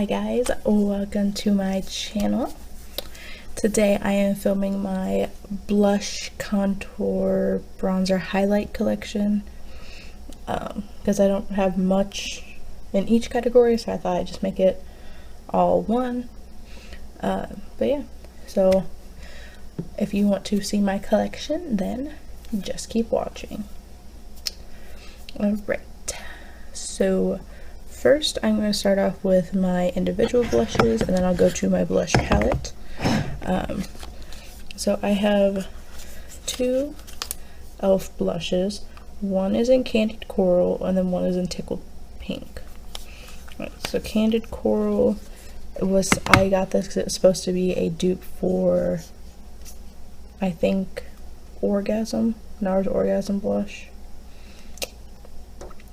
Hi guys, welcome to my channel. Today I am filming my blush, contour, bronzer, highlight collection because I don't have much in each category, so I thought I'd just make it all one. But yeah, so if you want to see my collection, then just keep watching. Alright, so first I'm going to start off with my individual blushes, and then I'll go to my blush palette. So I have two e.l.f. blushes. One is in Candied Coral, and then one is in Tickled Pink. Right, so Candied Coral I got this because it's supposed to be a dupe for, I think, Orgasm, NARS Orgasm blush.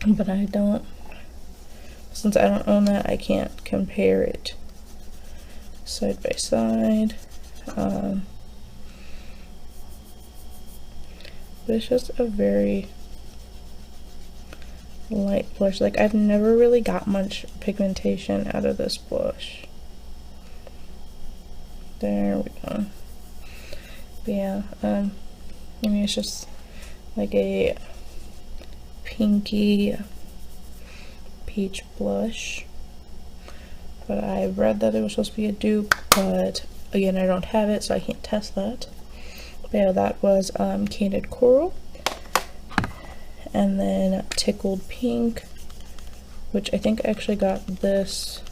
But since I don't own that, I can't compare it side by side. But it's just a very light blush. Like, I've never really got much pigmentation out of this blush. There we go. But yeah, I mean, it's just like a pinky peach blush, but I read that it was supposed to be a dupe, but again, I don't have it, so I can't test that. But yeah, that was Candied Coral, and then Tickled Pink, which I think I actually got this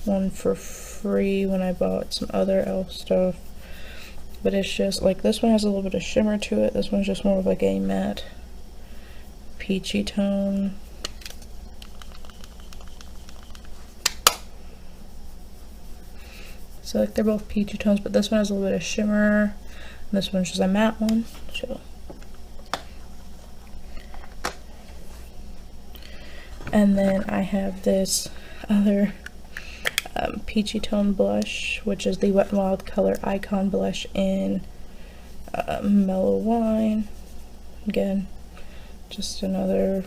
one for free when I bought some other e.l.f. stuff. But it's just like, this one has a little bit of shimmer to it. This one's just more of like a matte peachy tone. So like, they're both peachy tones, but this one has a little bit of shimmer, and this one's just a matte one. So, and then I have this other peachy tone blush, which is the Wet n Wild Color Icon blush in Mellow Wine. Again, just another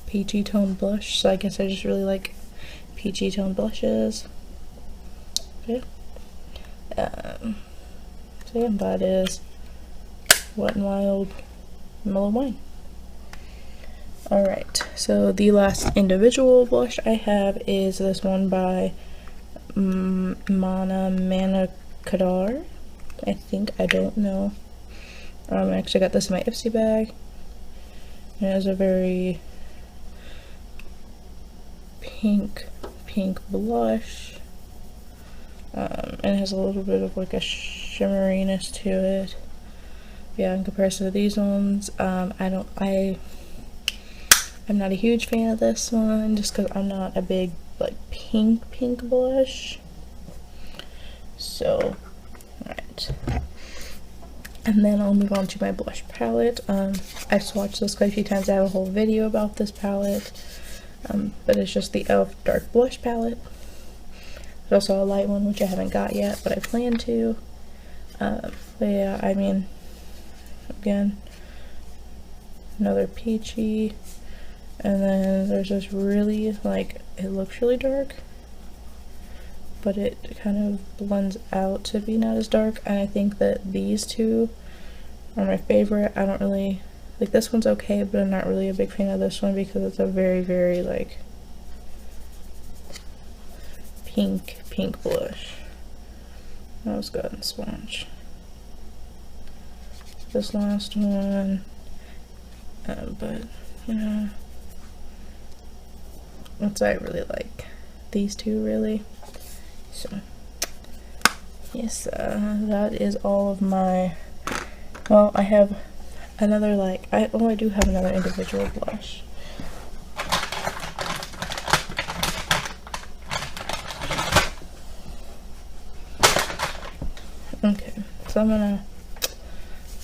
peachy tone blush, so I guess I just really like peachy tone blushes. Yeah. So yeah, that is Wet n Wild Mellow Wine. Alright, so the last individual blush I have is this one by Mana Kadar. I think, I don't know. I actually got this in my Ipsy bag. And it is a very pink blush. And it has a little bit of like a shimmeriness to it. Yeah, in comparison to these ones, I'm not a huge fan of this one, just because I'm not a big like pink blush. So, alright. And then I'll move on to my blush palette. I've swatched this quite a few times. I have a whole video about this palette. But it's just the e.l.f. Dark Blush palette. There's also a light one, which I haven't got yet, but I plan to. But yeah, I mean, again, another peachy. And then there's this really, like, it looks really dark, but it kind of blends out to be not as dark. And I think that these two are my favorite. I don't really, like, this one's okay, but I'm not really a big fan of this one because it's a very, very, like, pink blush. Let's go ahead and swatch this last one. But, you know, that's why I really like these two, really. So yes, that is all of my, well, I have another, like, I do have another individual blush. Okay, so I'm gonna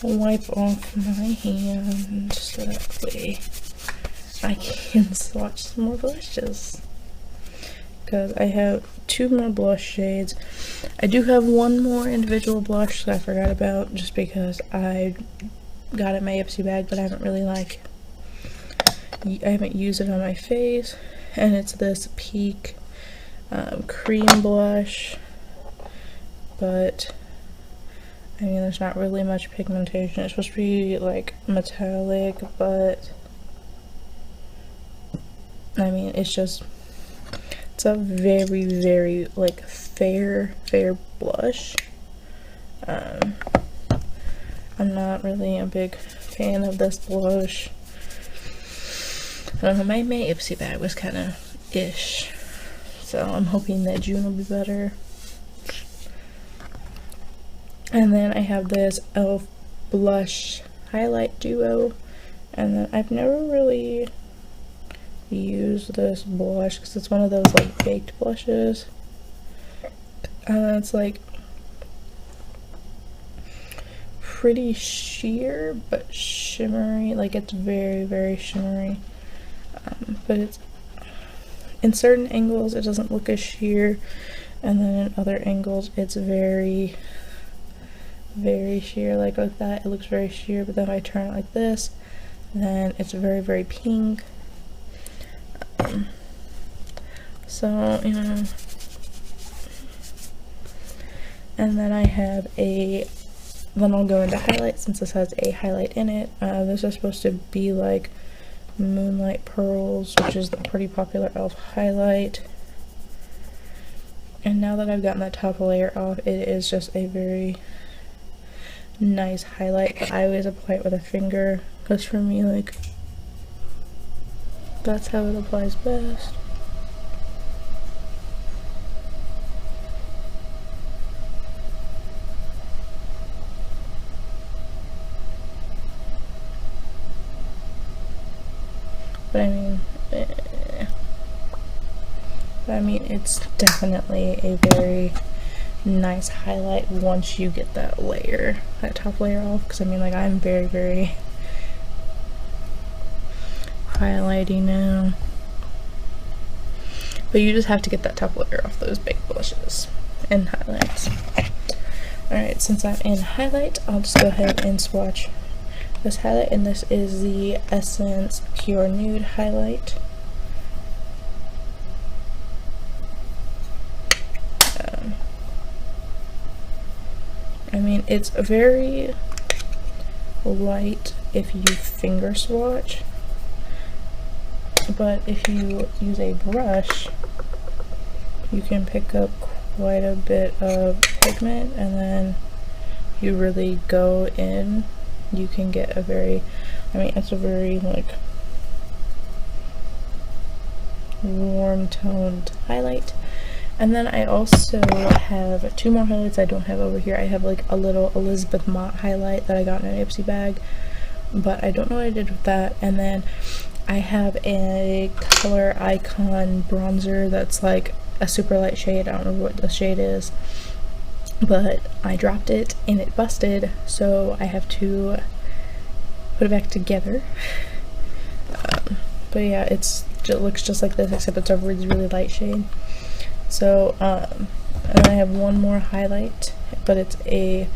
wipe off my hands so that way I can swatch some more blushes, because I have two more blush shades. I do have one more individual blush that I forgot about, just because I got it in my Ipsy bag, but I haven't really, like, I haven't used it on my face. and it's this Peak cream blush, but I mean, there's not really much pigmentation. It's supposed to be like metallic, but I mean, it's a very, very like fair blush. I'm not really a big fan of this blush. I don't know, my May Ipsy bag was kind of ish, so I'm hoping that June will be better. And then I have this e.l.f. blush highlight duo, and then I've never really used this blush because it's one of those like baked blushes, and it's like pretty sheer but shimmery. Like, it's very, very shimmery, but it's in certain angles it doesn't look as sheer, and then in other angles it's very, very sheer. Like that, it looks very sheer, but then if I turn it like this, then it's very, very pink. So, you know. And then I have then I'll go into highlight, since this has a highlight in it. This is supposed to be like Moonlight Pearls, which is the pretty popular e.l.f. highlight. And now that I've gotten that top layer off, it is just a very nice highlight, but I always apply it with a finger, because for me, like, that's how it applies best. But I mean, it's definitely a very nice highlight once you get that top layer off, because I mean, like, I'm very, very highlighty now. But you just have to get that top layer off those baked blushes and highlights. Alright, since I'm in highlight, I'll just go ahead and swatch this highlight, and this is the Essence Pure Nude highlight. I mean, it's very light if you finger swatch, but if you use a brush, you can pick up quite a bit of pigment, and then you really go in, you can get a very, I mean, it's a very like warm toned highlight. And then I also have two more highlights I don't have over here. I have like a little Elizabeth Mott highlight that I got in an Ipsy bag, but I don't know what I did with that. And then I have a Color Icon bronzer that's like a super light shade. I don't remember what the shade is, but I dropped it and it busted, so I have to put it back together. But yeah, it looks just like this, except it's a really, really light shade. So, and then I have one more highlight, but it's a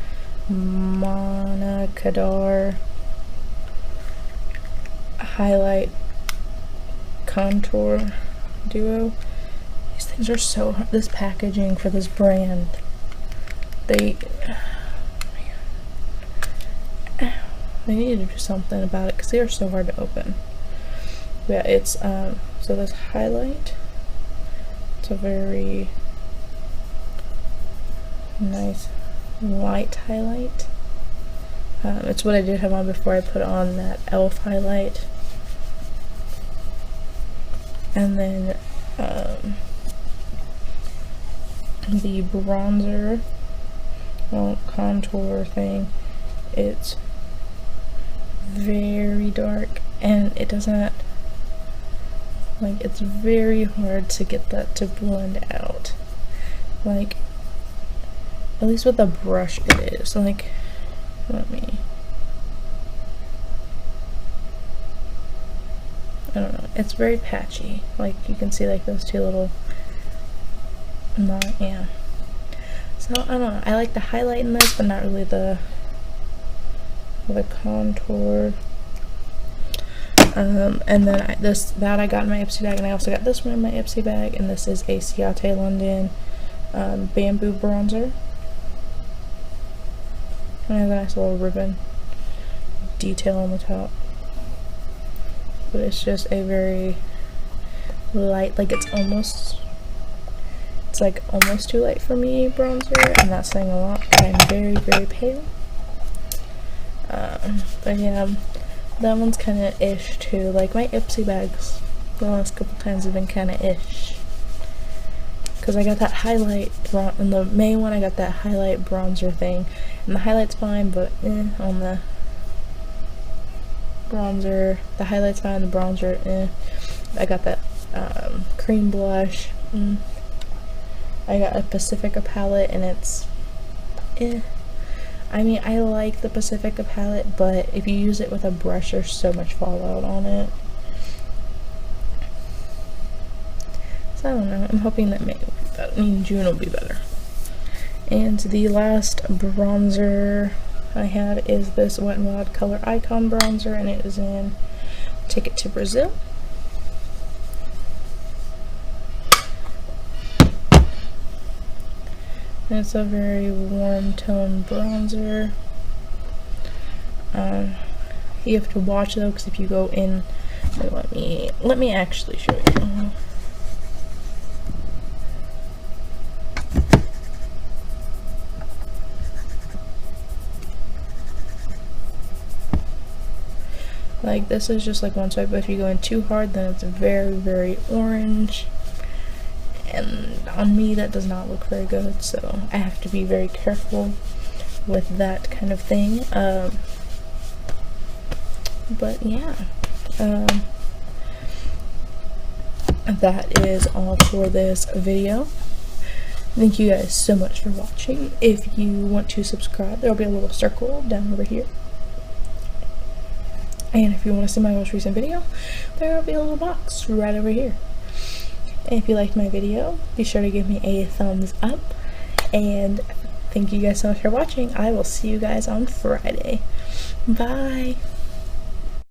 Mana Kadar highlight contour duo. These things are so hard. This packaging for this brand, they need to do something about it, because they are so hard to open. Yeah, it's so this highlight, it's a very nice light highlight. It's what I did have on before I put on that e.l.f. highlight. And then the bronzer, well, contour thing, it's very dark, and it doesn't, like, it's very hard to get that to blend out. Like, at least with a brush it is. Like, I don't know, it's very patchy. Like, you can see like those two little, yeah. So, I don't know, I like the highlight in this, but not really the contour. And then I got in my Ipsy bag, and I also got this one in my Ipsy bag, and this is a Ciate London bamboo bronzer. And it has a nice little ribbon detail on the top, but it's just a very light, like it's like almost too light for me bronzer. I'm not saying a lot, but I'm very, very pale. But yeah, that one's kind of ish too. Like my Ipsy bags the last couple times have been kind of ish, because I got that highlight in the main one. I got that highlight bronzer thing, and the highlight's fine, but on the bronzer, the highlight's fine, the bronzer, I got that cream blush. I got a Pacifica palette, and it's I mean, I like the Pacifica palette, but if you use it with a brush, there's so much fallout on it. So I don't know. I'm hoping that May will be better. I mean, June will be better. And the last bronzer I had is this Wet n Wild Color Icon bronzer, and it is in Ticket to Brazil. And it's a very warm tone bronzer. You have to watch though, because if you go in, let me actually show you. Like this is just like one swipe, but if you go in too hard, then it's very, very orange. And on me, that does not look very good, so I have to be very careful with that kind of thing. But yeah, that is all for this video. Thank you guys so much for watching. If you want to subscribe, there will be a little circle down over here. And if you want to see my most recent video, there will be a little box right over here. And if you liked my video, be sure to give me a thumbs up. And thank you guys so much for watching. I will see you guys on Friday. Bye.